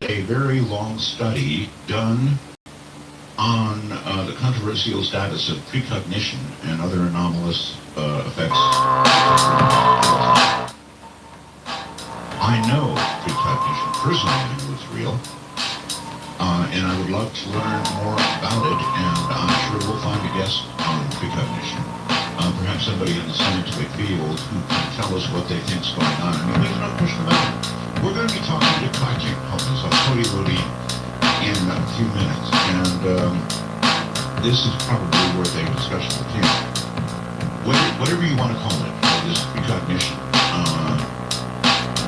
a very long study done on the controversial status of precognition and other anomalous effects. I know precognition personally, I know it's real, and I would love to learn more about it, and I'm sure we'll find a guest on precognition. Perhaps somebody in the scientific field who can tell us what they think's going on. I mean, there's no question about it. We're going to be talking to Kaji Helpers of Cody Lodi in a few minutes, and this is probably where the discussion will begin. Whatever you want to call it, this precognition,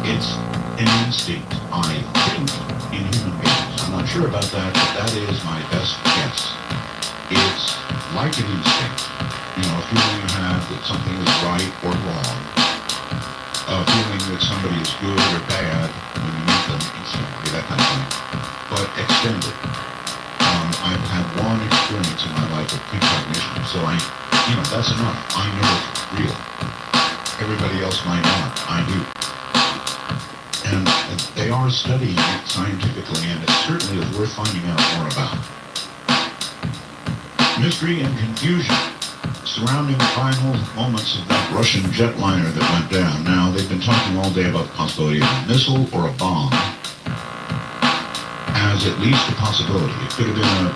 it's an instinct, I think, in human beings. I'm not sure about that, but that is my best guess. It's like an instinct. You know, a feeling you have that something is right or wrong. A feeling that somebody is good or bad when you meet them, instantly, that kind of thing. But extended. I've had one experience in my life of precognition, so that's enough. I know it's real. Everybody else might not. I do. And they are studying it scientifically, and it certainly is worth finding out more about. Mystery and confusion surrounding the final moments of that Russian jetliner that went down. Now, they've been talking all day about the possibility of a missile or a bomb as at least a possibility. It could have been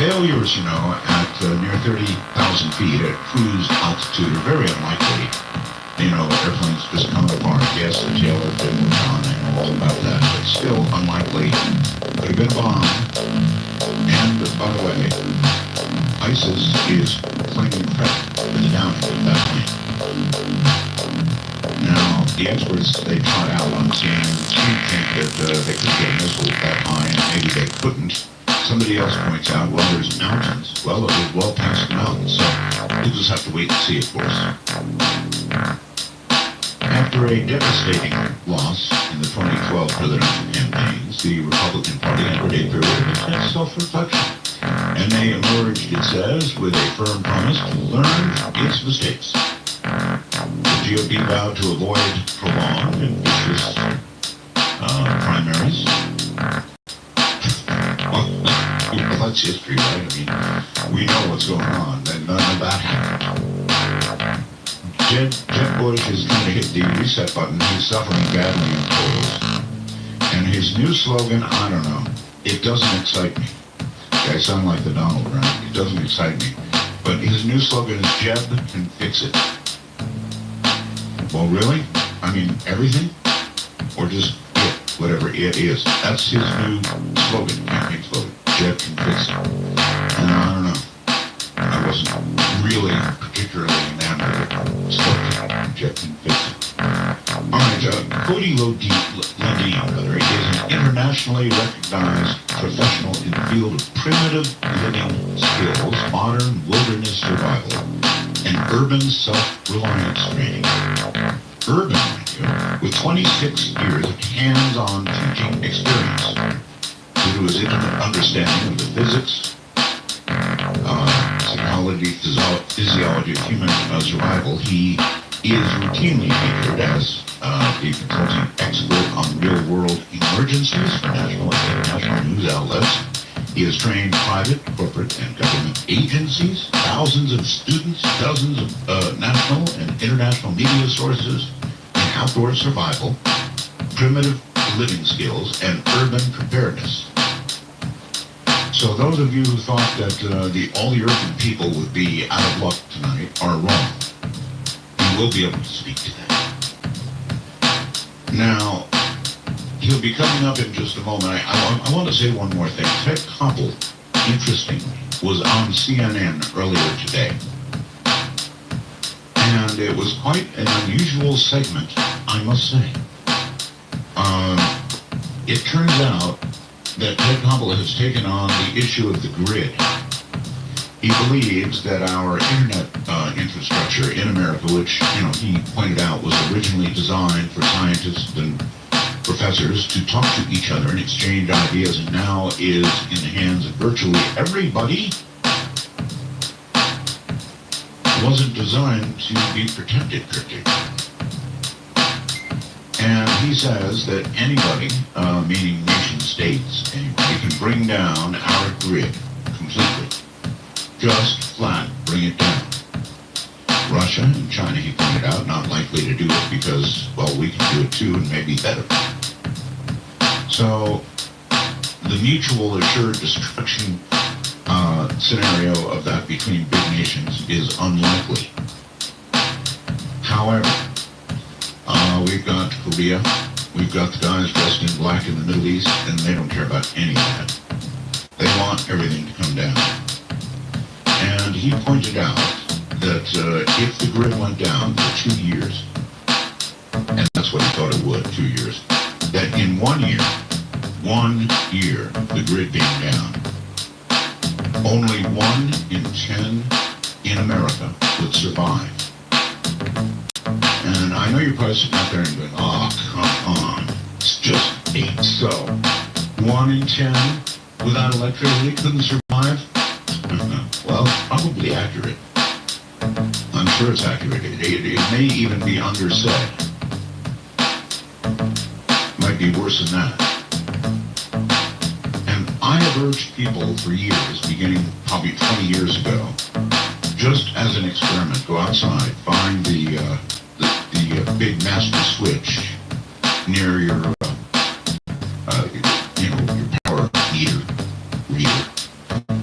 failures, at near 30,000 feet at cruise altitude are very unlikely. Airplanes just come apart. Yes, the tail has been moved on. I know all about that, but still unlikely. Could have been a bomb. And, by the way, ISIS is claiming credit for the downing of that plane. Now, the experts they trot out on scene think that they could get missiles that high, and maybe they couldn't. Somebody else points out, well, there's mountains. Well, it was well past the mountains, so we'll just have to wait and see, of course. After a devastating loss in the 2012 presidential campaigns, the Republican Party entered a period of intense self-reflection. And they emerged, it says, with a firm promise to learn its mistakes. The GOP vowed to avoid prolonged and vicious primaries. Well, that's history, right? I mean, we know what's going on, and none of that happened. Jeb Bush is trying to hit the reset button. He's suffering badly in polls. And his new slogan, I don't know, it doesn't excite me. I sound like the Donald Trump. It doesn't excite me. But his new slogan is Jeb can fix it. Well, really? I mean, everything? Or just it, whatever it is. That's his new slogan, campaign slogan. Jeb can fix it. And I don't know. I wasn't really particularly enamored of the slogan. Jeb can fix it. All right, Cody Lodi, is an internationally recognized professional in the field of primitive living skills, modern wilderness survival, and urban self-reliance training. Urban, with 26 years of hands-on teaching experience. Due to his intimate understanding of the physics, psychology, physiology of human survival, he is routinely featured as the consulting expert on real-world emergencies for national and international news outlets. He has trained private, corporate, and government agencies, thousands of students, dozens of national and international media sources in outdoor survival, primitive living skills, and urban preparedness. So those of you who thought that all the urban people would be out of luck tonight are wrong. He will be able to speak to that. Now, he'll be coming up in just a moment. I want to say one more thing. Ted Koppel, interestingly, was on CNN earlier today. And it was quite an unusual segment, I must say. It turns out that Ted Koppel has taken on the issue of the grid. He believes that our internet infrastructure in America, which, he pointed out was originally designed for scientists and professors to talk to each other and exchange ideas, and now is in the hands of virtually everybody, wasn't designed to be protected. And he says that anybody, meaning me down our grid completely. Just flat bring it down. Russia and China, he pointed out, not likely to do it because, well, we can do it too and maybe better. So the mutual assured destruction scenario of that between big nations is unlikely. However, we've got Korea, we've got the guys dressed in black in the Middle East, and they don't care about any of that. They want everything to come down. And he pointed out that if the grid went down for 2 years, and that's what he thought it would, 2 years, that in 1 year, the grid being down, only 1 in 10 in America would survive. And I know you're probably sitting out there and going, oh, come on, it's just 8. So, 1 in 10 without electricity couldn't survive? Well, probably accurate. I'm sure it's accurate. It may even be undersaid. Might be worse than that. And I have urged people for years, beginning probably 20 years ago, just as an experiment, go outside, find the big master switch near your power meter reader,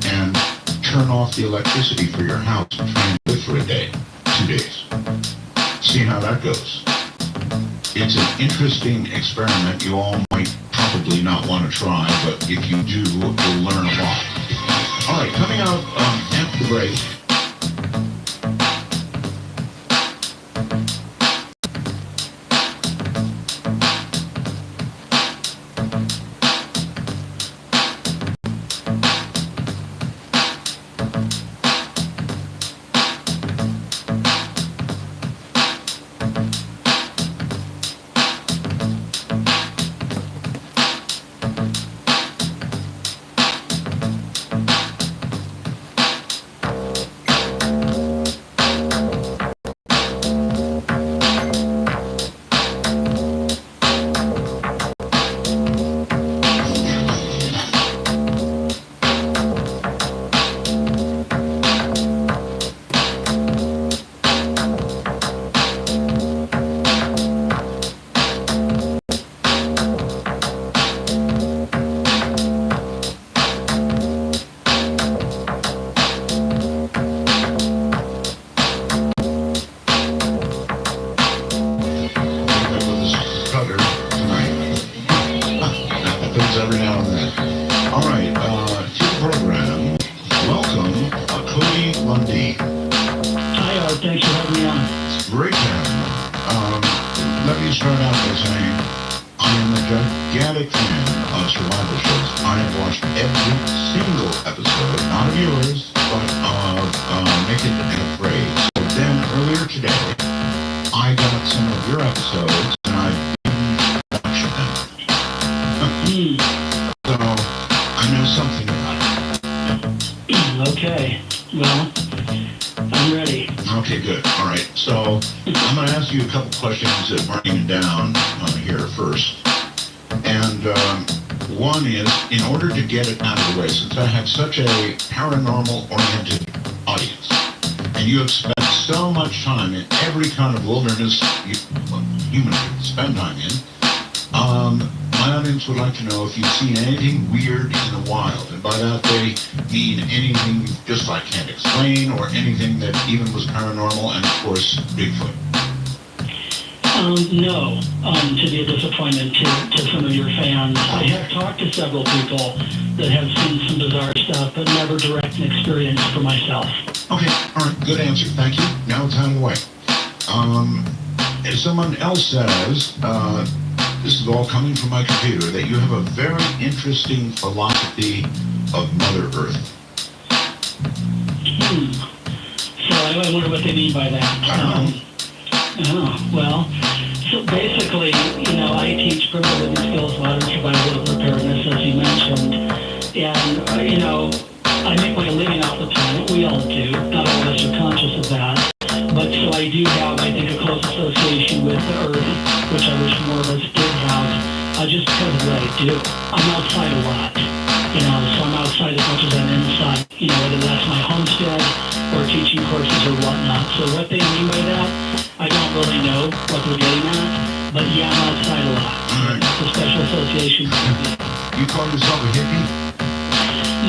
and turn off the electricity for your house and try and live for a day, 2 days. See how that goes. It's an interesting experiment you all might probably not want to try, but if you do, you'll learn a lot. All right, coming out after the break. Such a paranormal-oriented audience, and you have spent so much time in every kind of wilderness human can spend time in, my audience would like to know if you've seen anything weird in the wild, and by that they mean anything just I can't explain, or anything that even was paranormal, and of course, Bigfoot. No, to be a disappointment to some of your fans. I have talked to several people that have seen some bizarre stuff, but never direct an experience for myself. Okay, all right, good answer. Thank you. Now it's out of the way. If someone else says, this is all coming from my computer, that you have a very interesting philosophy of Mother Earth. So I wonder what they mean by that. Well, so basically, I teach primitive living skills, modern survival and preparedness, as you mentioned. And, I make my living off the planet. We all do. Not all of us are conscious of that. But so I do have, I think, a close association with the Earth, which I wish more of us did have, just because of what I do. I'm outside a lot, so outside as much as I'm inside, whether that's my homestead or teaching courses or whatnot. So what they mean by that, I don't really know what they're getting at, but yeah, I'm outside a lot. All right. It's a special association. You call yourself a hippie?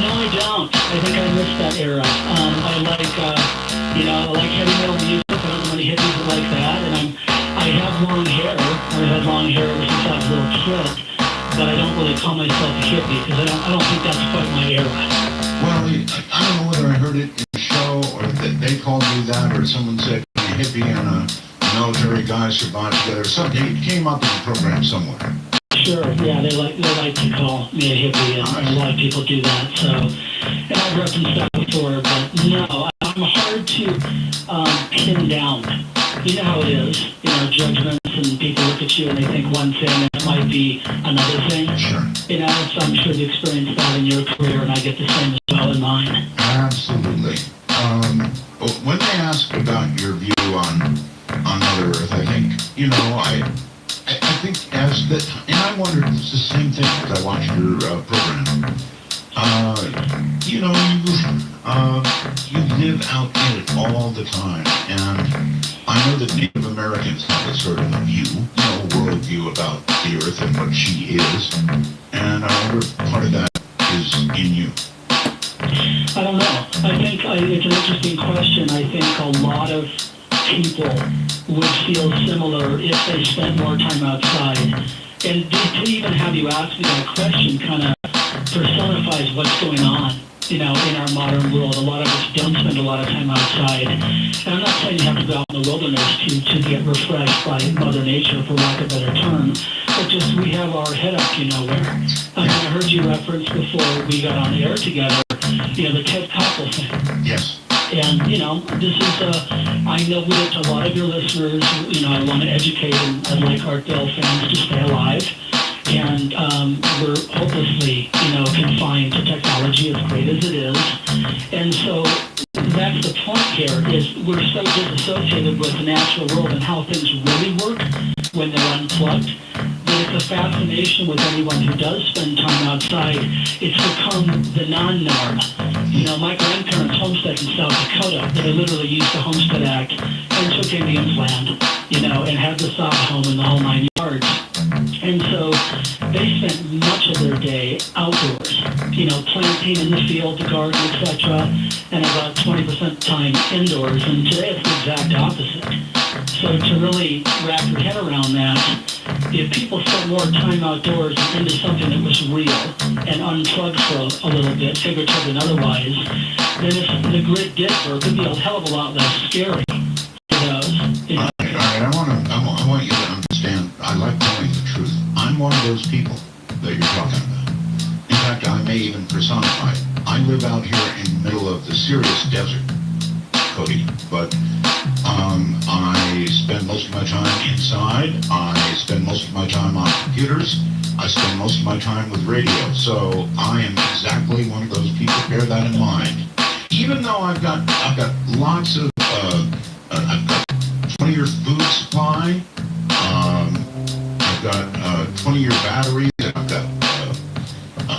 No, I don't. I think I missed that era. I like, I like heavy metal music. I don't know many hippies that like that. And I have long hair. I've had long hair ever since I was a little kid. But I don't really call myself a hippie because I don't think that's quite my era. Well, I don't know whether I heard it in a show or that they called me that or someone said a hippie and a military guy survived together. Something it came up in the program somewhere. Sure, yeah, they like to call me a hippie, and a lot of people do that. So, and I've referenced that before, but no, I'm hard to pin down. You know how it is, judgments, and people look at you and they think one thing and it might be another thing. Sure. So I'm sure you experienced that in your career, and I get the same as well in mine. Absolutely. When they ask about your view on Mother Earth, I think, I think as that, and I wondered if it's the same thing as I watched your program. You live out in it all the time, and I know that Native Americans have a sort of a view, worldview about the Earth and what she is, and I wonder if part of that is in you. I don't know. I think it's an interesting question. I think a lot of people would feel similar if they spent more time outside. And to even have you ask me that question kind of personifies what's going on, in our modern world. A lot of us don't spend a lot of time outside. And I'm not saying you have to go out in the wilderness to get refreshed by Mother Nature, for lack of a better term, but just we have our head up, where. I heard you reference before we got on air together, the Ted Koppel thing. Yes. And, this is, I know with a lot of your listeners, I want to educate, and I'd like Art Bell fans to stay alive. And we're hopelessly, confined to technology, as great as it is. And so that's the point here, is we're so disassociated with the natural world and how things really work when they're unplugged. But it's a fascination with anyone who does spend time outside. It's become the non-norm. My grandparents homesteaded in South Dakota. They literally used the Homestead Act and took Indians' land, and had the sod home in the whole 9 yards. And so they spent much of their day outdoors, planting in the field, the garden, etc., and about 20% time indoors. And today it's the exact opposite. So to really wrap your head around that, if people spent more time outdoors and into something that was real and unplugged for a little bit, figuratively and otherwise, then if the grid did work, it'd be a hell of a lot less scary for those. All right. I want you to understand, I like telling the truth. I'm one of those people that you're talking about. In fact, I may even personify it. I live out here in the middle of the serious desert, Cody, but I spend most of my time inside. I spend most of my time on computers. I spend most of my time with radio. So I am exactly one of those people. Bear that in mind. Even though I've got lots of I've got 20-year food supply. I've got 20-year batteries. I've got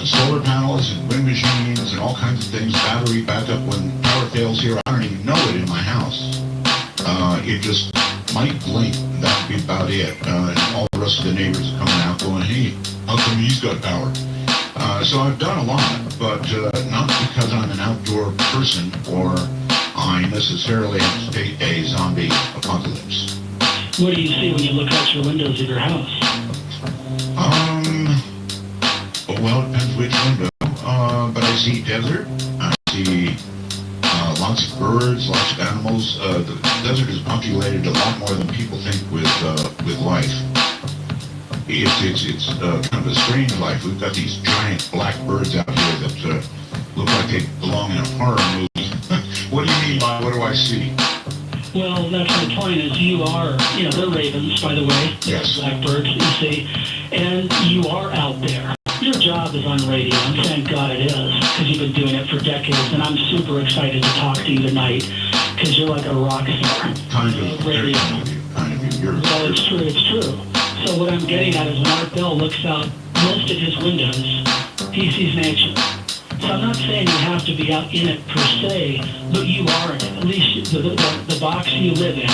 solar panels and wind machines and all kinds of things. Battery backup when power fails here. I don't even know it in my house. It just might blink. That'd be about it. And all the rest of the neighbors are coming out going, hey, how come he's got power? So I've done a lot, but not because I'm an outdoor person or I necessarily anticipate a zombie apocalypse. What do you see when you look out your windows of your house? Well, it depends which window. But I see desert. I see lots of birds, lots of animals. The desert is populated a lot more than people think with life. It's kind of a strange life. We've got these giant black birds out here that look like they belong in a horror movie. What do you mean by what do I see? Well, that's my point, is you are, they're ravens, by the way. Yes. Blackbirds, you see. And you are out there. Your job is on radio, and thank God it is, because you've been doing it for decades, and I'm super excited to talk to you tonight, because you're like a rock star. Kind of. Radio. Kind of you. Well, it's true. So what I'm getting at is when Art Bell looks out most of his windows, he sees nature. So I'm not saying you have to be out in it per se, but you are in it. At least the box you live in.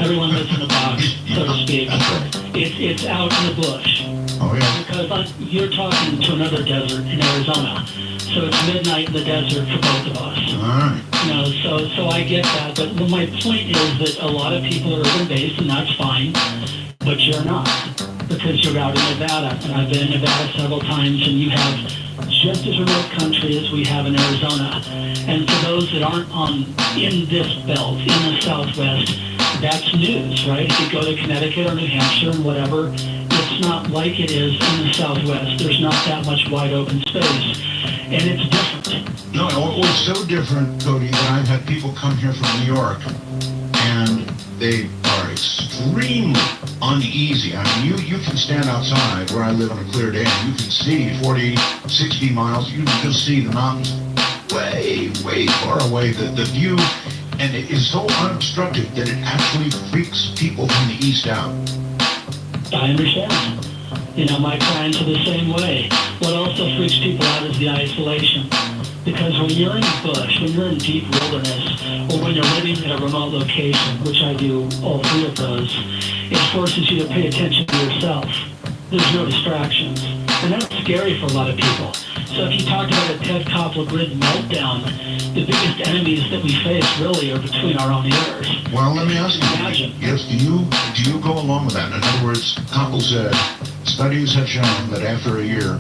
Everyone lives in a box, so to speak. That's right. It's out in the bush. Oh, yeah. Because you're talking to another desert in Arizona. So it's midnight in the desert for both of us. All right. You know, so I get that. But my point is that a lot of people are urban-based, and that's fine. But you're not. Because you're out in Nevada. And I've been in Nevada several times, and you have just as remote country as we have in Arizona. And for those that aren't in this belt, in the Southwest, that's news, right? If you go to Connecticut or New Hampshire and whatever, it's not like it is in the Southwest. There's not that much wide open space. And it's different. No, it's so different, Cody, that I've had people come here from New York, and they are extremely uneasy. I mean, you can stand outside where I live on a clear day, and you can see 40, 60 miles. You can just see the mountains way, way far away. The view, and it is so unobstructed that it actually freaks people from the east out. I understand. You know, my clients are the same way. What also freaks people out is the isolation. Because when you're in the bush, when you're in deep wilderness, or when you're living in a remote location, which I do all three of those, it forces you to pay attention to yourself. There's no distractions. And that's scary for a lot of people. So if you talked about a Ted Koppel grid meltdown, the biggest enemies that we face really are between our own ears. Well, let me ask you. Imagine. Yes, do you go along with that? In other words, Koppel said, studies have shown that after a year,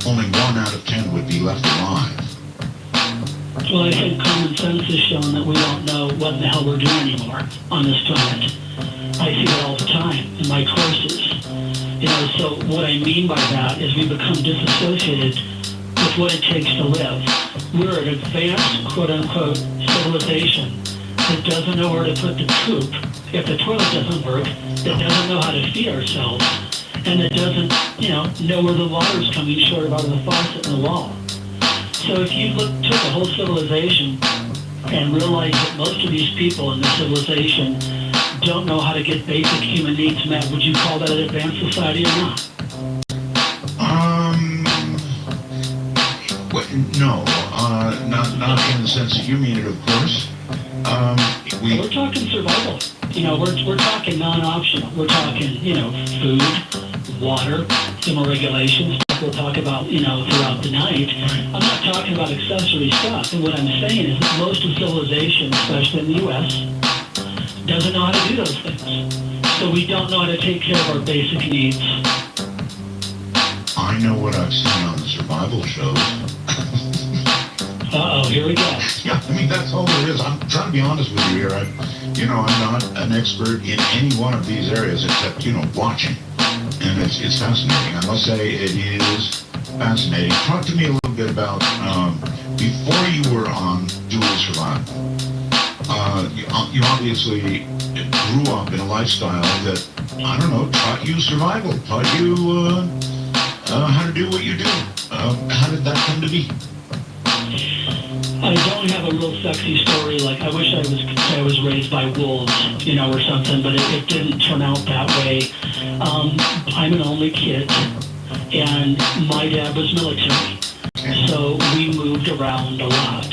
only 1 out of 10 would be left alive. Well, I think common sense has shown that we don't know what the hell we're doing anymore on this planet. I see that all the time in my courses. You know, so what I mean by that is we become disassociated with what it takes to live. We're an advanced, quote-unquote, civilization that doesn't know where to put the poop if the toilet doesn't work, that doesn't know how to feed ourselves, and that doesn't, know where the water's coming short of out of the faucet in the wall. So if you took the whole civilization and realized that most of these people in the civilization don't know how to get basic human needs met, would you call that an advanced society or not? No, not in the sense that you mean it, of course. We're talking survival. We're talking non-optional. We're talking, food, water, thermoregulations. We'll talk about, throughout the night. I'm not talking about accessory stuff. And what I'm saying is that most of civilization, especially in the U.S., doesn't know how to do those things. So we don't know how to take care of our basic needs. I know what I've seen on the survival shows. Uh-oh, here we go. Yeah, I mean, that's all there is. I'm trying to be honest with you here. I'm not an expert in any one of these areas except, watching. And it's fascinating. I must say it is fascinating. Talk to me a little bit about, before you were on dual survival, you obviously grew up in a lifestyle that, taught you survival, taught you how to do what you do. How did that come to be? I don't have a real sexy story. Like, I wish I was raised by wolves, or something, but it didn't turn out that way. I'm an only kid, and my dad was military, so we moved around a lot.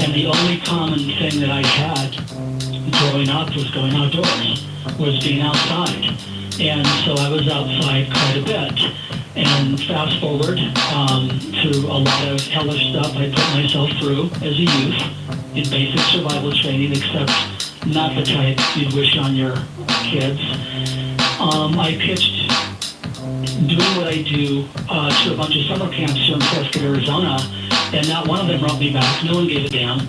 And the only common thing that I had growing up was going outdoors, was being outside. And so I was outside quite a bit. And fast forward through a lot of hellish stuff I put myself through as a youth in basic survival training, except not the type you'd wish on your kids. I pitched doing what I do to a bunch of summer camps here in Prescott, Arizona, and not one of them wrote me back. No one gave a damn,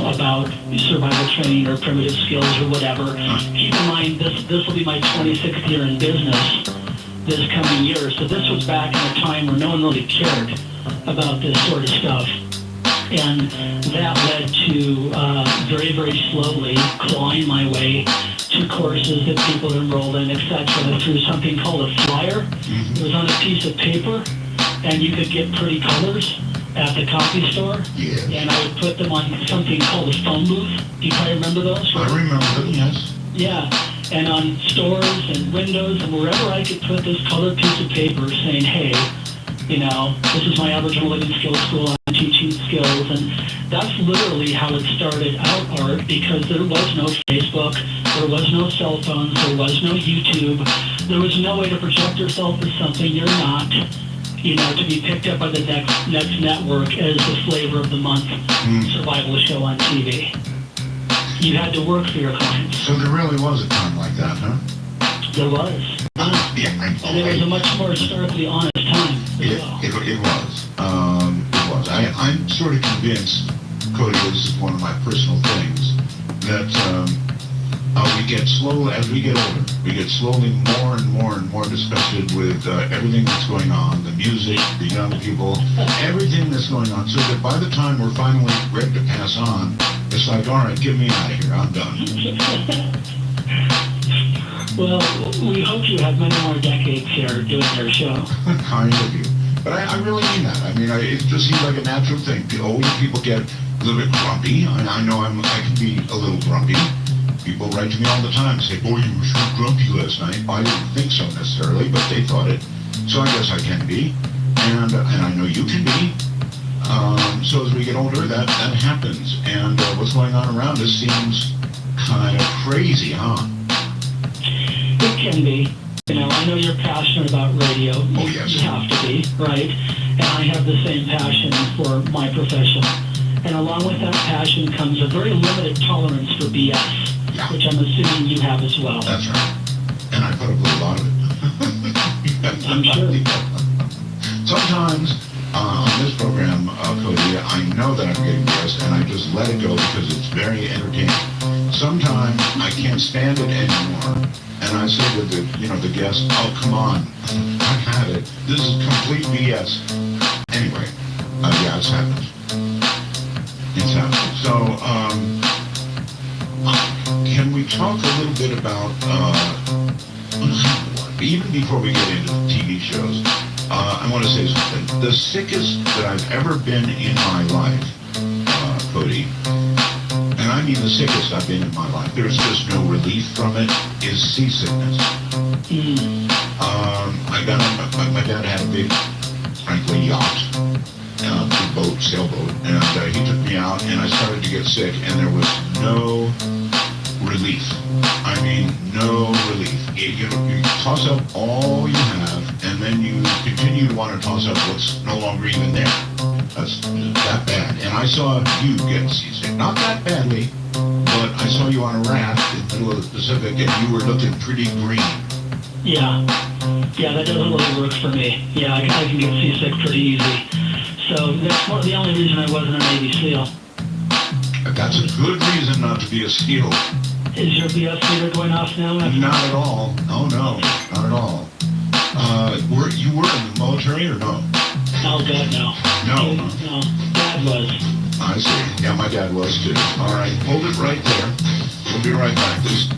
about survival training or primitive skills or whatever. Keep in mind, this will be my 26th year in business this coming year. So this was back in a time where no one really cared about this sort of stuff. And that led to very, very slowly clawing my way to courses that people enrolled in, etc. Through something called a flyer. It was on a piece of paper, and you could get pretty colors at the coffee store. Yes. And I would put them on something called a phone booth. Do you probably remember those? I remember them, yes. Yeah, and on stores and windows and wherever I could put this colored piece of paper saying, hey, This is my Aboriginal Living Skills School. I'm teaching skills, and that's literally how it started out, Art, because there was no Facebook, there was no cell phones, there was no YouTube, there was no way to project yourself as something you're not, to be picked up by the next network as the flavor of the month survival show on TV. You had to work for your clients. So there really was a time like that, huh? There was. Yeah, And it was a much more historically honest time as well. It was. It was. I'm sort of convinced, Cody, this is one of my personal things, that we get as we get older, we get slowly more and more disgusted with everything that's going on, the music, the young people, everything that's going on, so that by the time we're finally ready to pass on, it's like, all right, get me out of here, I'm done. Well, we hope you have many more decades here doing your show. Kind of you. But I really mean that. I mean, it just seems like a natural thing. The older people get a little bit grumpy. I know I can be a little grumpy. People write to me all the time and say, boy, you were so grumpy last night. I didn't think so necessarily, but they thought it. So I guess I can be. And I know you can be. So as we get older, that happens. And what's going on around us seems kind of crazy, huh? It can be. I know you're passionate about radio. Oh, yes. You have to be, right? And I have the same passion for my profession. And along with that passion comes a very limited tolerance for BS, which I'm assuming you have as well. That's right. And I put up with a lot of it. I'm sure. Sometimes on this program, Cody, I know that I'm getting BS, and I just let it go because it's very entertaining. Sometimes I can't stand it anymore. And I say to the guest, oh, come on, I've had it. This is complete BS. Anyway, yeah, it's happened. It's happened. So, can we talk a little bit about, even before we get into the TV shows, I want to say something. The sickest that I've ever been in my life, Cody, and I mean the sickest I've been in my life, there's just no relief from it, is seasickness. My dad had a big, frankly, yacht, big boat, sailboat, and he took me out, and I started to get sick, and there was no relief. I mean, no relief. You toss up all you have, and then you continue to want to toss up what's no longer even there. That's that bad. And I saw you get seasick. Not that badly, but I saw you on a raft in the middle of the Pacific, and you were looking pretty green. Yeah, that doesn't really work for me. Yeah, I can get seasick pretty easy. So that's the only reason I wasn't a Navy SEAL. That's a good reason not to be a SEAL. Is your BS meter going off now? Not at all. Oh, no, not at all. You were in the military or no? Oh, God, no. No. Dad was. I see. Yeah, my dad was too. All right, hold it right there. We'll be right back. Please.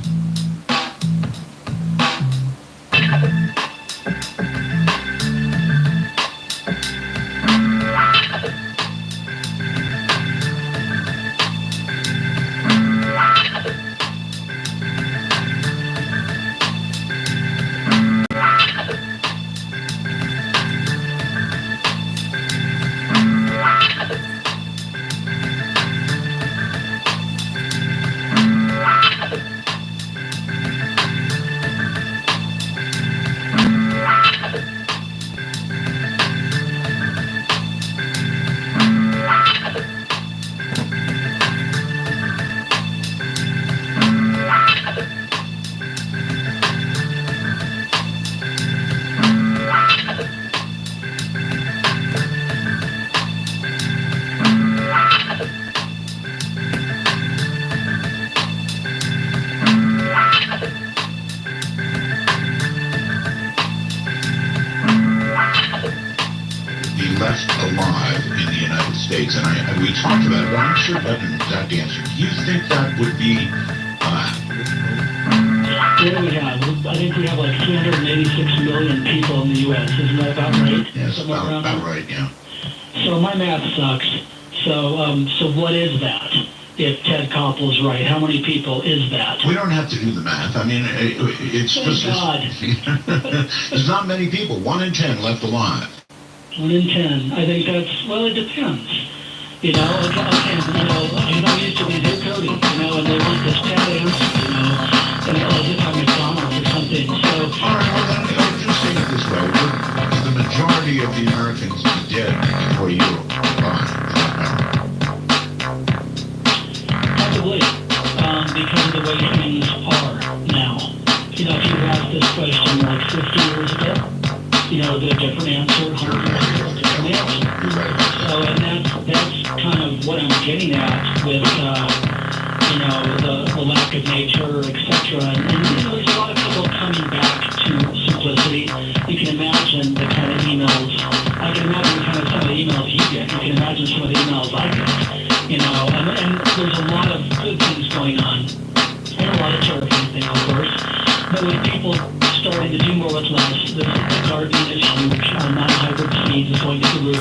alive in the United States, and we talked about it, but I'm not sure about an exact answer. Do you think that would be... What do we have? I think we have like 386 million people in the U.S. Isn't that about right? Yes, about right, yeah. So my math sucks. So what is that? If Ted Koppel's right, how many people is that? We don't have to do the math. I mean, it's Thank just... God. There's not many people. 1 in 10 left alive. 1 in 10. I think that's, well, it depends. You know, okay, I'm used to these new coding, and they want this bad answer, and as if I'm McDonald's or something. So, all right, well, then, just say it this way. Would the majority of the Americans be dead before you were alive? Possibly, because of the way things are now. If you asked this question like 50 years ago, the different answer, 100 years ago, different answer. You're right. So, and that's kind of what I'm getting at with, the lack of nature, etc. And there's a lot of people coming back to simplicity. You can imagine the kind of emails, I can imagine some of the emails you get. You can imagine some of the emails I get, and there's a lot of good things going on, and a lot of terrifying things, of course. But with people starting to do more with less, the gardening is huge, non-hybrid seeds is going to the roof.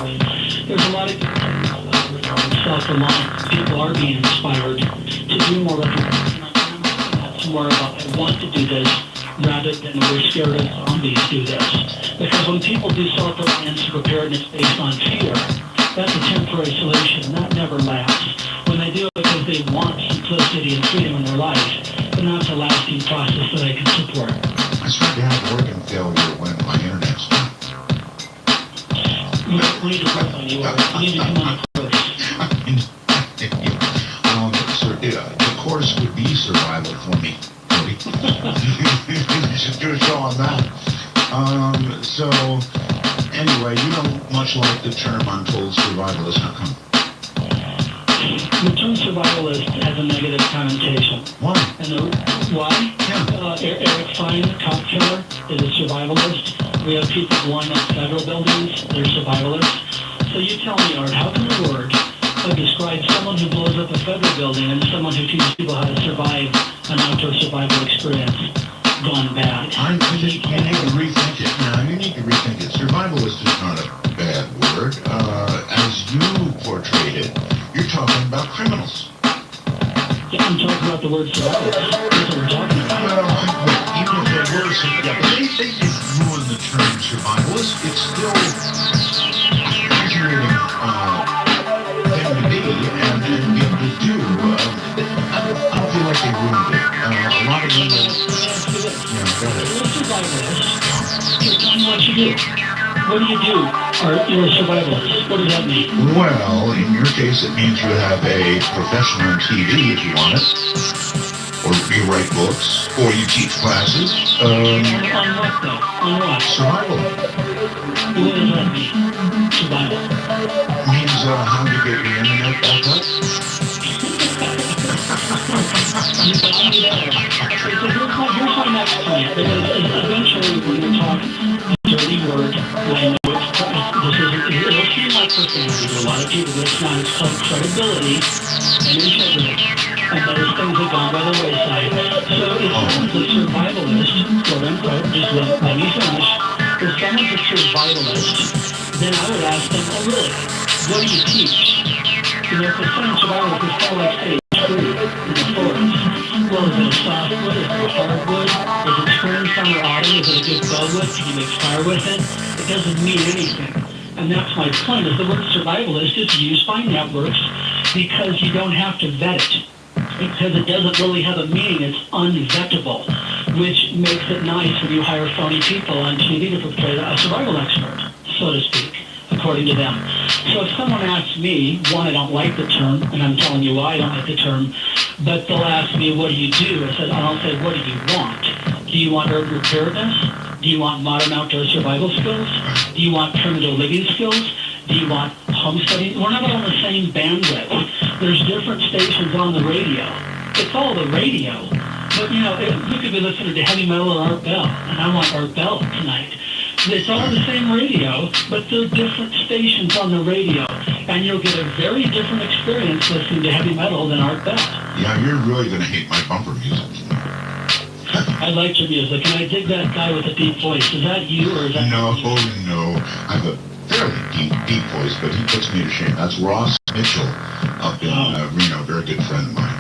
There's a lot of good things regarding self-reliance. People are being inspired to do more with less. That's more about, I want to do this, rather than we're scared of zombies do this. Because when people do self-reliance and preparedness based on fear, that's a temporary solution. That never lasts. When they do it because they want simplicity and freedom in their life, then that's a lasting process that I can support. I started to have organ failure when my internet's down. We need to work on you. You need to come on a course. The course would be survival for me. You should do a show on that. So, anyway, you don't much like the term untold survivalist. How come? The term survivalist has a negative connotation. Why? And why? Yeah. Eric Fine, cop killer, is a survivalist. We have people blowing up federal buildings. They're survivalists. So you tell me, Art, how can a word describe someone who blows up a federal building and someone who teaches people how to survive an outdoor survival experience gone bad? You need to rethink it now. You need to rethink it. Survivalist is not a bad word. As you portrayed it, you're talking about criminals. Yeah, I'm talking about the word survivalist. That's what we're talking about. Well, even if they were, they didn't ruin the term survivalist. It's still a fascinating thing to be and be able to do. I don't feel like they ruined it. A lot of people, go ahead. You're a survivalist. Tell me what you do. What do you do? You're a survivalist. What does that mean? Well, in your case, it means you have a professional on TV if you want it, or you write books, or you teach classes. On what, though? On what? Survival. What does that mean? Survival. Means how to get your internet back up. You got me there. So here's my next point. Eventually, when we talk dirty word, I know it'll seem like profanity to a lot of people, but it's not. It's called credibility and integrity. And those things have gone by the wayside. So if someone's a survivalist, quote unquote, just let me finish. If someone's a survivalist, then I would ask them, oh really, what do you teach? If it's someone survivalist, it's kind of like, say, tree in the forest. Well, is it a softwood? Is it a hardwood? Is it spring, summer, autumn? Is it a good bellwood? Can you make fire with it? It doesn't mean anything. And that's my point, is the word survivalist is used by networks because you don't have to vet it. Because it doesn't really have a meaning. It's unvettable, which makes it nice when you hire phony people on TV to portray a survival expert, so to speak, according to them. So if someone asks me, one, I don't like the term, and I'm telling you why I don't like the term, but they'll ask me, what do you do? I'll say, what do you want? Do you want urban preparedness? Do you want modern outdoor survival skills? Do you want primitive living skills? Do you want homesteading? We're not on the same bandwidth. There's different stations on the radio. It's all the radio. But, you could be listening to heavy metal or Art Bell, and I want Art Bell tonight. It's all the same radio, but there are different stations on the radio, and you'll get a very different experience listening to heavy metal than Art Bell. Yeah, you're really going to hate my bumper music. I like your music, and I dig that guy with the deep voice. Is that you, or is that... No. I have a fairly deep voice, but he puts me to shame. That's Ross Mitchell up in Reno, very good friend of mine.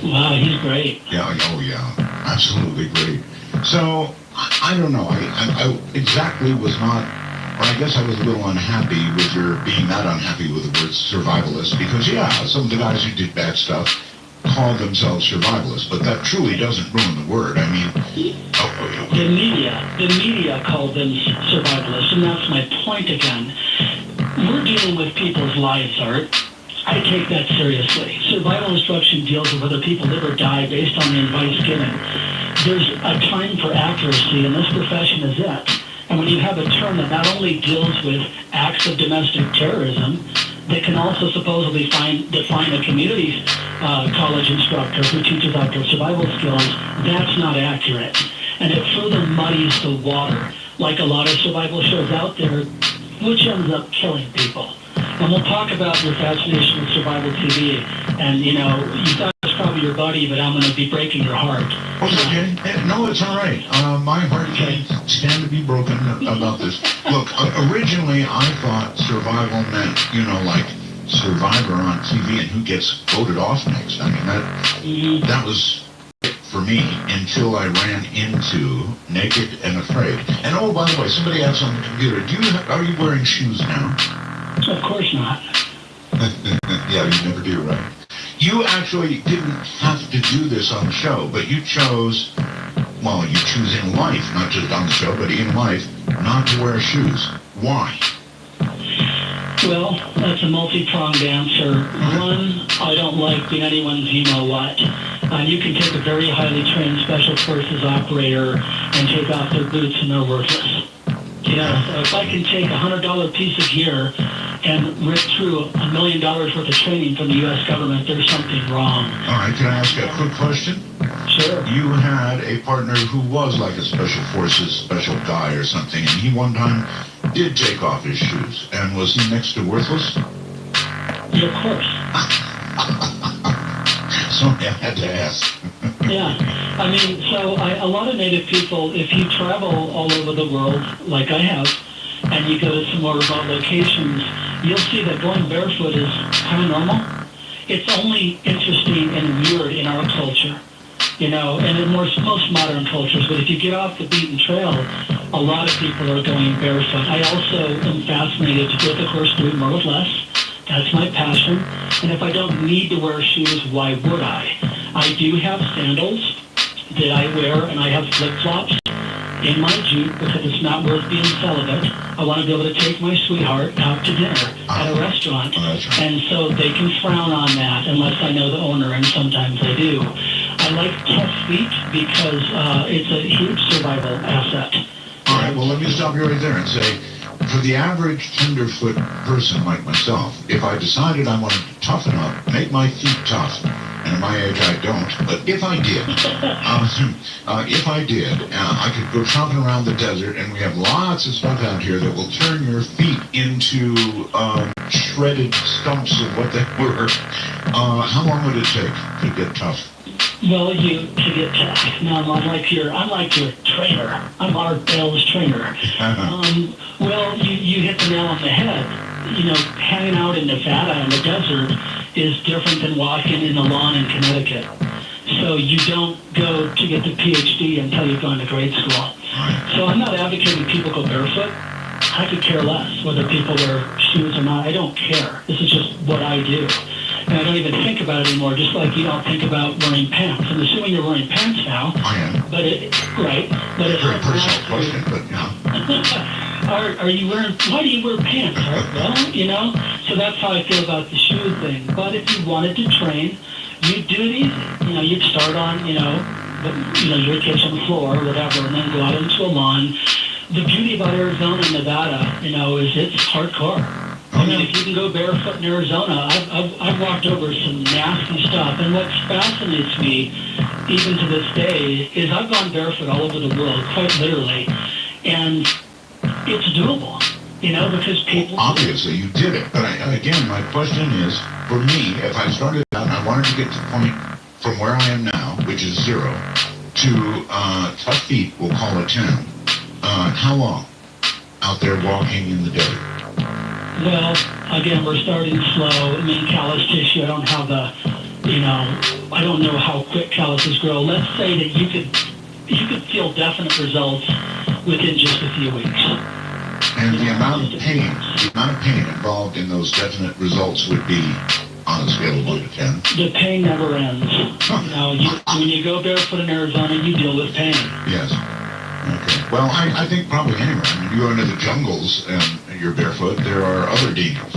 Wow, he's great. Yeah, absolutely great. So, I don't know. I exactly was not or I guess I was a little unhappy with your being that unhappy with the word survivalist, because yeah, some of the guys who did bad stuff call themselves survivalists, but that truly doesn't ruin the word. I mean, the media called them survivalists, and that's my point again. We're dealing with people's lives, Art. I take that seriously. Survival instruction deals with whether people live or die based on the advice given. There's a time for accuracy, and this profession is it. And when you have a term that not only deals with acts of domestic terrorism, that can also supposedly define a community college instructor who teaches outdoor survival skills, that's not accurate. And it further muddies the water, like a lot of survival shows out there, which ends up killing people. And we'll talk about your fascination with survival TV. And, you thought it was probably your buddy, but I'm going to be breaking your heart. Oh, okay. No, it's all right. My heart can't stand to be broken about this. Look, originally I thought survival meant, like Survivor on TV and who gets voted off next. I mean, that was it for me until I ran into Naked and Afraid. And oh, by the way, somebody asked on the computer, are you wearing shoes now? Of course not. Yeah, you never do, right? You actually didn't have to do this on the show, but you chose, you choose in life, not just on the show, but in life, not to wear shoes. Why? Well, that's a multi-pronged answer. One, I don't like being anyone's you-know-what. You can take a very highly trained special forces operator and take off their boots and they're worthless. So if I can take a $100 piece of gear and rip through $1 million worth of training from the U.S. government, there's something wrong. All right, can I ask a quick question? Sure. You had a partner who was like a special forces special guy or something, and he one time did take off his shoes. And was he next to worthless? Yeah, of course. Sorry, I had to ask. Yeah. I mean, a lot of Native people, if you travel all over the world, like I have, and you go to some more remote locations, you'll see that going barefoot is kind of normal. It's only interesting and weird in our culture, and in most modern cultures. But if you get off the beaten trail, a lot of people are going barefoot. I also am fascinated to go, of course, do more with less. That's my passion. And if I don't need to wear shoes, why would I? I do have sandals that I wear, and I have flip-flops in my Jeep because it's not worth being celibate. I want to be able to take my sweetheart out to dinner at a restaurant, and so they can frown on that unless I know the owner, and sometimes I do. I like tough feet because it's a huge survival asset. All right, well, let me stop you right there and say, for the average tenderfoot person like myself, if I decided I wanted to toughen up, make my feet tough, and at my age I don't, but if I did, I could go tromping around the desert, and we have lots of stuff out here that will turn your feet into shredded stumps of what they were. How long would it take to get tough? Well, to get tough. Now I'm like your trainer. I'm Art Bell's trainer. Well, you hit the nail on the head. Hanging out in Nevada in the desert is different than walking in the lawn in Connecticut. So you don't go to get the PhD until you've gone to grade school. So I'm not advocating people go barefoot. I could care less whether people wear shoes or not. I don't care. This is just what I do. And I don't even think about it anymore, just like you don't think about wearing pants. I'm assuming you're wearing pants now. I am. But it's very personal question, but Are you wearing, why do you wear pants? Well, so that's how I feel about the shoe thing. But if you wanted to train, you'd do it easy. You'd start on, your kitchen floor or whatever, and then go out into a lawn. The beauty about Arizona and Nevada, is it's hardcore. I mean, if you can go barefoot in Arizona, I've walked over some nasty stuff. And what fascinates me, even to this day, is I've gone barefoot all over the world, quite literally. And it's doable, because people... Obviously, you did it. But again, my question is, for me, if I started out and I wanted to get to the point from where I am now, which is 0, to tough feet, we'll call it 10, how long out there walking in the desert? Well, again, we're starting slow. I mean, callus tissue, I don't have I don't know how quick calluses grow. Let's say that you could feel definite results within just a few weeks. And the amount of pain involved in those definite results would be on a scale of 1 to 10. The pain never ends. When you go barefoot in Arizona, you deal with pain. Yes. Okay. Well, I think probably anywhere. I mean, you go into the jungles and you're barefoot, there are other dangers.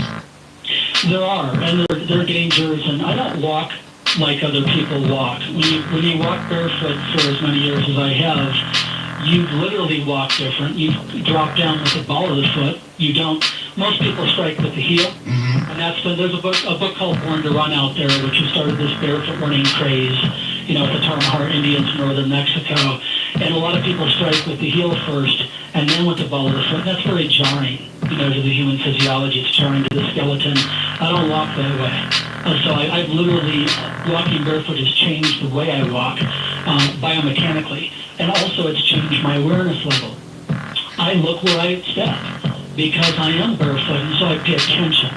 There are, and there are dangers, and I don't walk like other people walk. When you walk barefoot for as many years as I have, you literally walk different. You drop down with the ball of the foot. You don't. Most people strike with the heel, and that's when there's a book called Born to Run out there, which has started this barefoot running craze. With the Tarahumara Indians in northern Mexico, and a lot of people strike with the heel first, and then with the ball of the foot. That's very jarring, to the human physiology. It's jarring to the skeleton. I don't walk that way. So I've literally, walking barefoot has changed the way I walk biomechanically. And also it's changed my awareness level. I look where I step because I am barefoot, and so I pay attention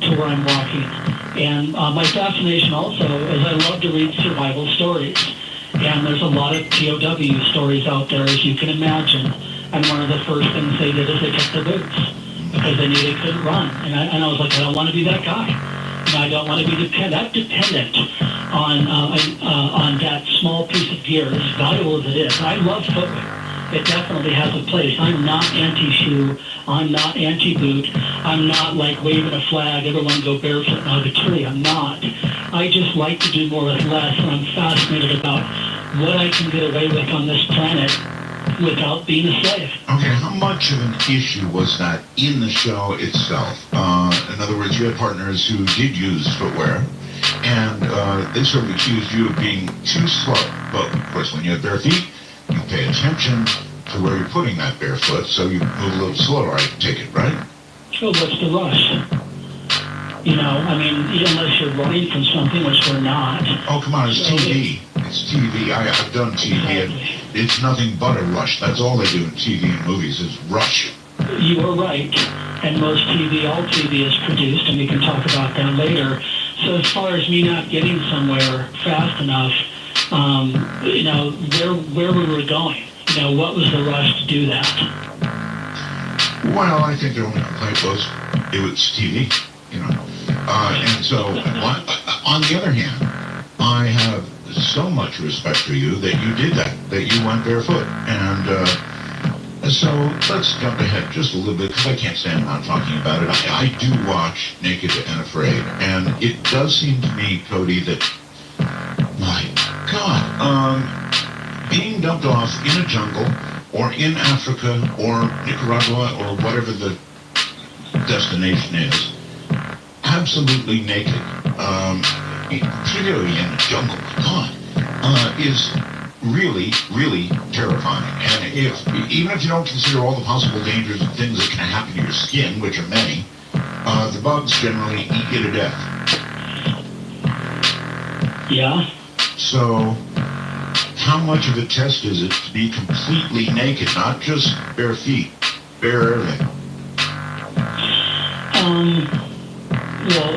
to where I'm walking. And my fascination also is I love to read survival stories. And there's a lot of POW stories out there, as you can imagine. And one of the first things they did is they took their boots because they knew they couldn't run. And I was like, I don't want to be that guy. I don't want to be dependent on that small piece of gear, as valuable as it is. I love footwear. It definitely has a place. I'm not anti-shoe. I'm not anti-boot. I'm not like waving a flag, everyone go barefoot and hug a tree. I'm not. I just like to do more with less, and I'm fascinated about what I can get away with on this planet without being a slave. Okay, how much of an issue was that in the show itself? In other words, you had partners who did use footwear, and they sort of accused you of being too slow. But, of course, when you have bare feet, you pay attention to where you're putting that bare foot, so you move a little slower, I take it, right? Well, what's the rush? Unless you're running from something, which we're not. Oh, come on, it's TV. It's TV. I've done TV, and it's nothing but a rush. That's all they do in TV and movies is rush. You are right. And most TV, all TV is produced, and we can talk about that later. So as far as me not getting somewhere fast enough, where we were going, what was the rush to do that? Well, I think the only complaint was it was TV, And so, on the other hand, I have so much respect for you that you did that you went barefoot. And so let's jump ahead just a little bit, because I can't stand not talking about it. I do watch Naked and Afraid, and it does seem to me, Cody, that, my God, being dumped off in a jungle, or in Africa, or Nicaragua, or whatever the destination is, absolutely naked, particularly in the jungle, is really, really terrifying. And even if you don't consider all the possible dangers and things that can happen to your skin, which are many, the bugs generally eat you to death. Yeah. So, how much of a test is it to be completely naked, not just bare feet, bare everything? Well,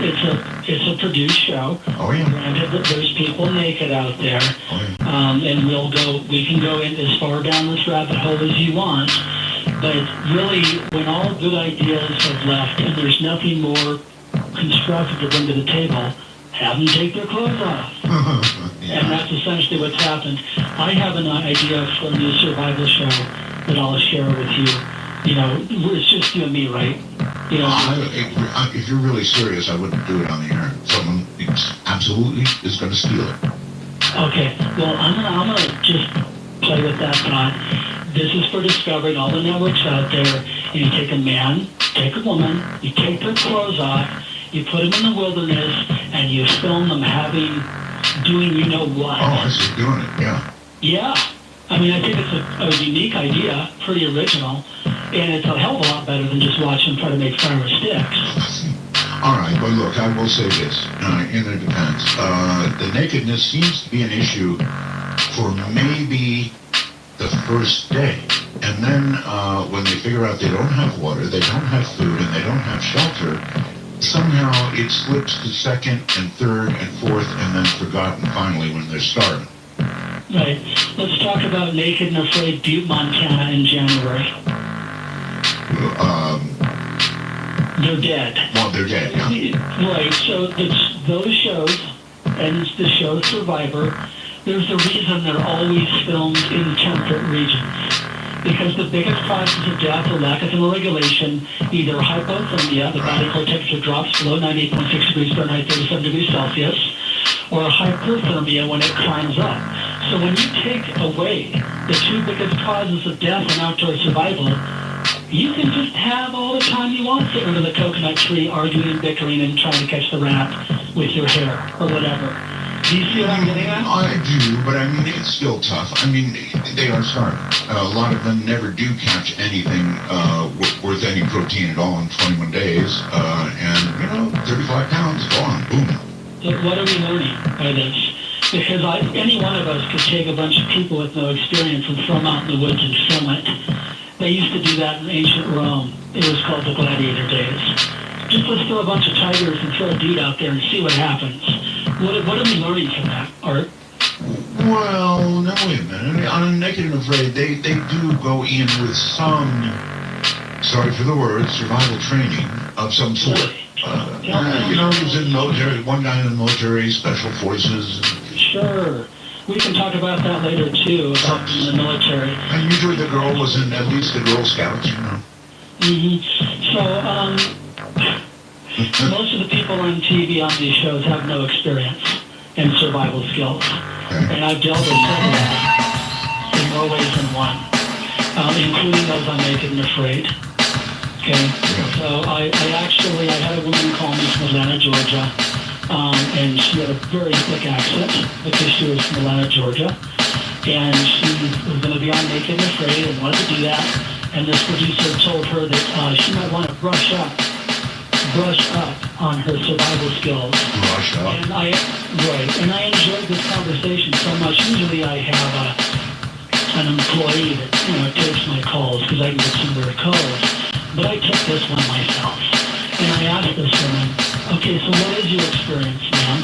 it's a produced show. Oh, yeah. Granted that there's people naked out there. Oh, yeah. And we can go in as far down this rabbit hole as you want. But really, when all good ideas have left and there's nothing more constructive to bring to the table, have them take their clothes off. Yeah. And that's essentially what's happened. I have an idea for a new survival show that I'll share with you. It's just you and me, right? If you're really serious, I wouldn't do it on the air. Someone absolutely is going to steal it. Okay. Well, I'm gonna just play with that thought. This is for discovering all the networks out there. You take a man, take a woman, you take their clothes off, you put them in the wilderness, and you film them doing you know what. Oh, I see. Doing it, yeah. Yeah. I think it's a unique idea, pretty original, and it's a hell of a lot better than just watching them try to make fire with sticks. All right, but look, I will say this, in their defense. The nakedness seems to be an issue for maybe the first day. And then when they figure out they don't have water, they don't have food, and they don't have shelter, somehow it slips to second and third and fourth and then forgotten finally when they're starving. Right. Let's talk about Naked and Afraid Butte, Montana in January. They're dead. Well, they're dead, yeah. Right, so those shows, and the show Survivor, there's a reason they're always filmed in temperate regions. Because the biggest causes of death are lack of thermoregulation, either hypothermia, the body core temperature drops below 98.6 degrees Fahrenheit, 37 degrees Celsius, or hyperthermia when it climbs up. So when you take away the two biggest causes of death in outdoor survival, you can just have all the time you want sitting under the coconut tree arguing and bickering and trying to catch the rat with your hair or whatever. Do you see what I'm getting at? I do, but I mean, it's still tough. I mean, they are starving. A lot of them never do catch anything worth any protein at all in 21 days. And, 35 pounds gone. Boom. So what are we learning by this? Because any one of us could take a bunch of people with no experience and throw them out in the woods and film it. They used to do that in ancient Rome. It was called the gladiator days. Just let's throw a bunch of tigers and throw a dude out there and see what happens. What are we learning from that, Art? Well, no, wait a minute. On Naked and Afraid, they do go in with some, sorry for the word, survival training of some sort. He was in the military, one guy in the military, special forces. Sure. We can talk about that later, too, about in the military. And usually the girl was in at least the Girl Scouts, So, most of the people on TV on these shows have no experience in survival skills. Okay. And I've dealt with several of them in more ways than one, including those on Naked and Afraid. Okay? Yeah. So I had a woman call me from Atlanta, Georgia, and she had a very thick accent because she was from Atlanta, Georgia. And she was going to be on Naked and Afraid and wanted to do that. And this producer told her that she might want to brush up on her survival skills. Brush up. And I enjoyed this conversation so much. Usually I have an employee that takes my calls because I can get some weird calls. But I took this one myself. And I asked this woman, okay, so what is your experience, ma'am?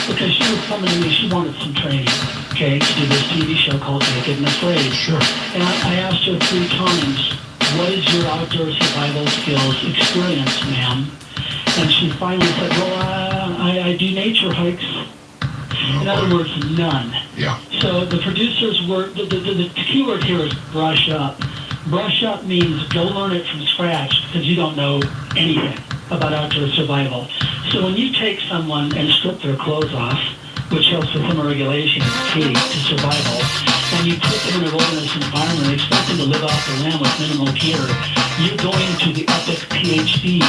Because she was coming to me, she wanted some training, okay, to do this TV show called Naked and Afraid. Sure. And I asked her 3 times, what is your outdoor survival skills experience, ma'am? And she finally said, well, I do nature hikes. In other words, none. Yeah. So the producers were, the key word here is brush up. Brush up means go learn it from scratch because you don't know anything about outdoor survival. So when you take someone and strip their clothes off, which helps with thermoregulation, is key to survival, and you put them in a wilderness environment and expect them to live off the land with minimal gear, you're going to the epic PhD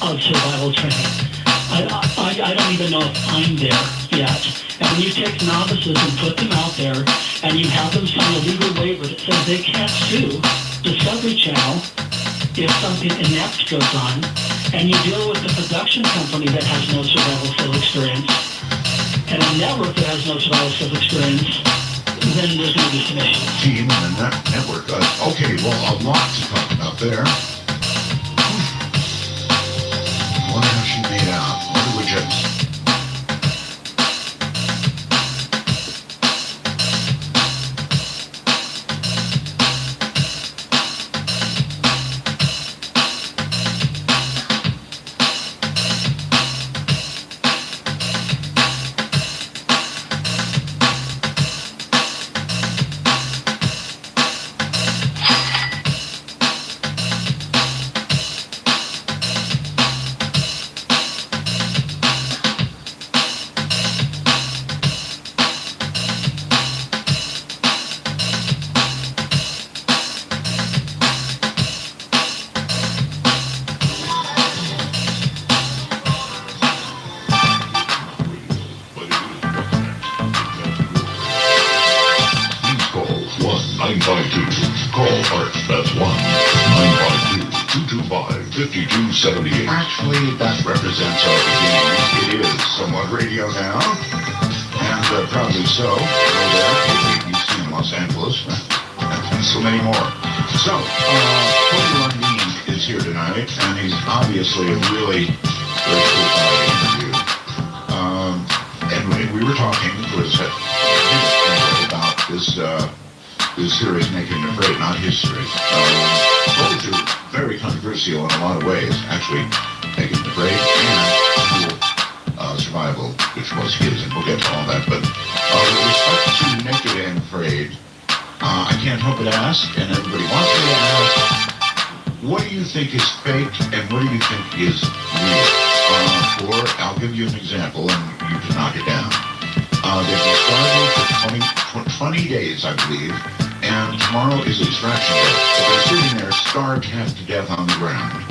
of survival training. I don't even know if I'm there yet. And when you take novices and put them out there and you have them sign a legal waiver that says they can't sue Discovery Channel if something inept goes on, and you deal with the production company that has no survival skill experience and a network that has no survival skill experience, then there's going to be some issues. Team and a network. Okay, well, a lot to talk about there. Wonder how she made out. Wonder which Actually, that represents our beginnings. It is somewhat radio now, and probably so. KBC in Los Angeles, and so many more. So, Tony Lundeen is here tonight, and he's obviously a really very cool guy to interview. And we were talking for a second about this the series Naked and Afraid, not his series. Both are very controversial in a lot of ways, actually. Naked and Afraid and Survival, which was his, and we'll get to all that. But with respect to Naked and Afraid, I can't help but ask, and everybody wants me to ask, what do you think is fake and what do you think is real? Or I'll give you an example and you can knock it down. They've been starving for 20 days, I believe, and tomorrow is extraction day. So they're sitting there starved half to death on the ground.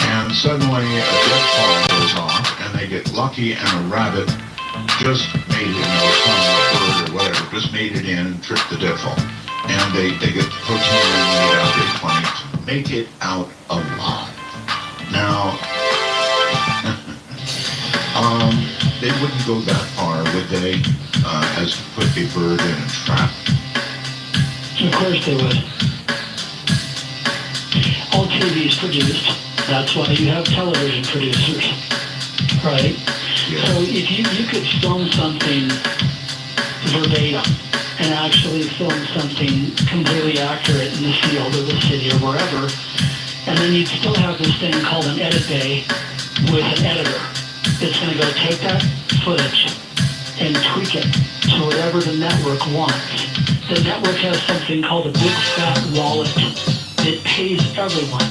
And suddenly a deadfall goes off and they get lucky and a rabbit just made it, or some bird or whatever, just made it in and tripped the deadfall. And they get protein and made out day 20 to make it out alive. Now, they wouldn't go that far, would they, as to put a bird in a trap? Of course they would. All TV is produced. That's why you have television producers, right? Yeah. So if you could film something verbatim and actually film something completely accurate in the field or the city or wherever, and then you'd still have this thing called an edit bay with an editor. It's going to go take that footage and tweak it to whatever the network wants. The network has something called a big fat wallet that pays everyone,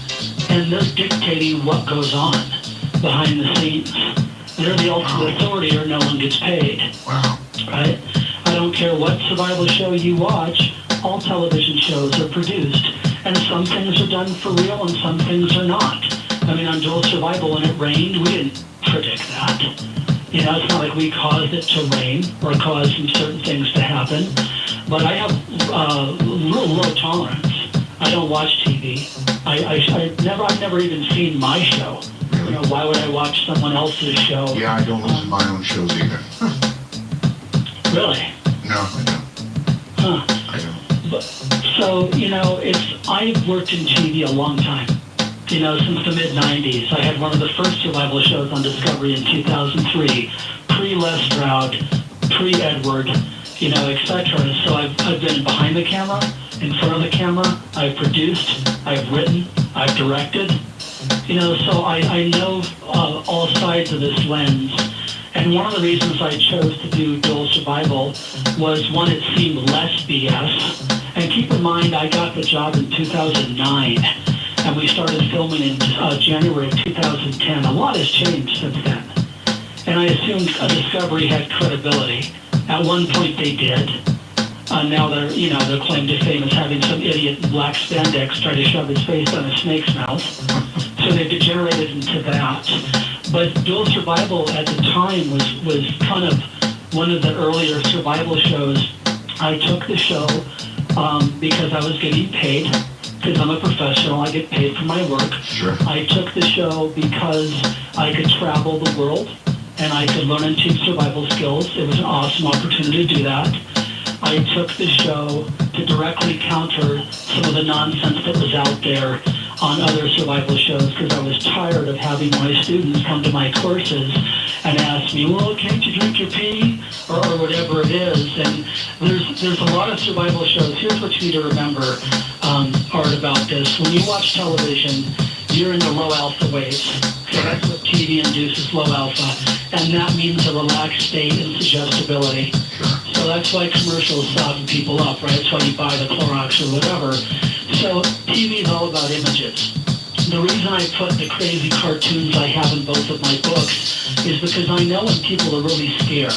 and they're dictating what goes on behind the scenes. They're the ultimate authority or no one gets paid. Wow. Right? I don't care what survival show you watch, all television shows are produced, and some things are done for real and some things are not. I mean, on Dual Survival, when it rained, we didn't predict that. You know, it's not like we caused it to rain or caused some certain things to happen. But I have real low tolerance. I don't watch TV. I've never even seen my show. Really? You know, why would I watch someone else's show? Yeah, I don't listen to my own shows either. Really? No, I don't. Huh. I don't. But, so, you know, I've worked in TV a long time. You know, since the mid-90s. I had one of the first survival shows on Discovery in 2003, pre-Les Stroud, pre-Edward, you know, etc. So I've been behind the camera, in front of the camera, I've produced, I've written, I've directed. You know, so I know all sides of this lens. And one of the reasons I chose to do Dual Survival was, one, it seemed less BS. And keep in mind, I got the job in 2009. And we started filming in January of 2010. A lot has changed since then. And I assumed Discovery had credibility. At one point they did. Now they're claimed to fame as having some idiot in black spandex try to shove his face down a snake's mouth. So they've degenerated into that. But Dual Survival at the time was kind of one of the earlier survival shows. I took the show because I was getting paid. Because I'm a professional, I get paid for my work. Sure. I took the show because I could travel the world and I could learn and teach survival skills. It was an awesome opportunity to do that. I took the show to directly counter some of the nonsense that was out there on other survival shows, because I was tired of having my students come to my courses and ask me, well, can't you drink your pee? Or whatever it is. And there's a lot of survival shows. Here's what you need to remember, Art, about this. When you watch television, you're in the low alpha waves. So that's what TV induces, low alpha. And that means a relaxed state and suggestibility. So that's why commercials soften people up, right? That's why you buy the Clorox or whatever. So TV is all about images. The reason I put the crazy cartoons I have in both of my books is because I know when people are really scared,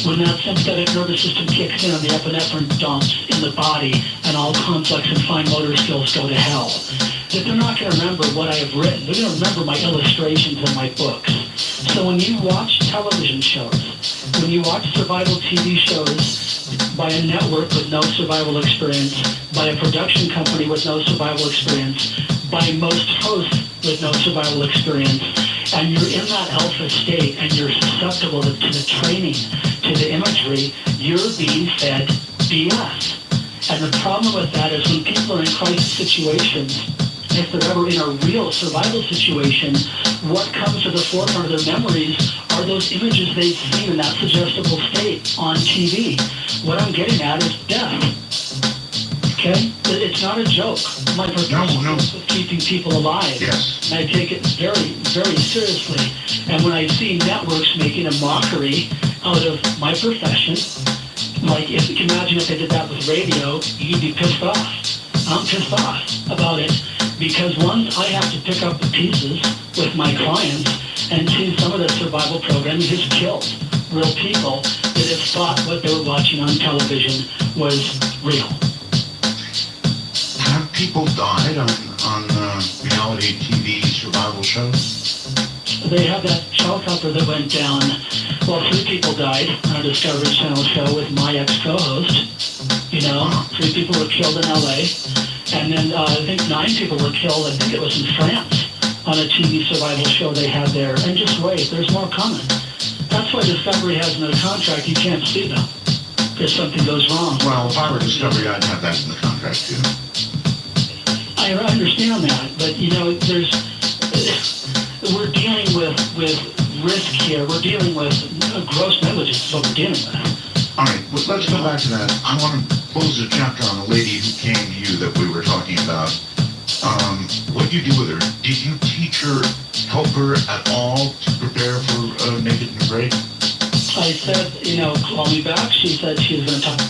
when that sympathetic nervous system kicks in and the epinephrine dumps in the body and all complex and fine motor skills go to hell, that they're not going to remember what I have written. They're going to remember my illustrations in my books. So when you watch television shows, when you watch survival TV shows by a network with no survival experience, by a production company with no survival experience, by most hosts with no survival experience, and you're in that alpha state and you're susceptible to the training, to the imagery, you're being fed BS. And the problem with that is when people are in crisis situations, if they're ever in a real survival situation, what comes to the forefront of their memories are those images they've seen in that suggestible state on TV. What I'm getting at is death. Okay? It's not a joke. My profession No. is with keeping people alive. Yes. And I take it very, very seriously. And when I see networks making a mockery out of my profession, like if you can imagine if they did that with radio, you'd be pissed off. I'm pissed off about it because one, I have to pick up the pieces with my clients, and two, some of the survival programming has killed real people that have thought what they were watching on television was real. Have people died on reality TV survival shows? They have that helicopter that went down. Well, 3 people died on a Discovery Channel show with my ex-co-host. 3 people were killed in LA. And then I think 9 people were killed, I think it was in France, on a TV survival show they had there. And just wait, there's more coming. That's why Discovery has no contract. You can't see them if something goes wrong. Well, if I were Discovery, I'd have that in the contract too. I understand that, but we're dealing with risk here. We're dealing with gross negligence is what we're dealing with. All right, well, let's go back to that. I want to close the chapter on the lady who came to you that we were talking about. What do you do with her? Did you teach her, help her at all to prepare for Naked and Afraid? I said, call me back. She said she was going to talk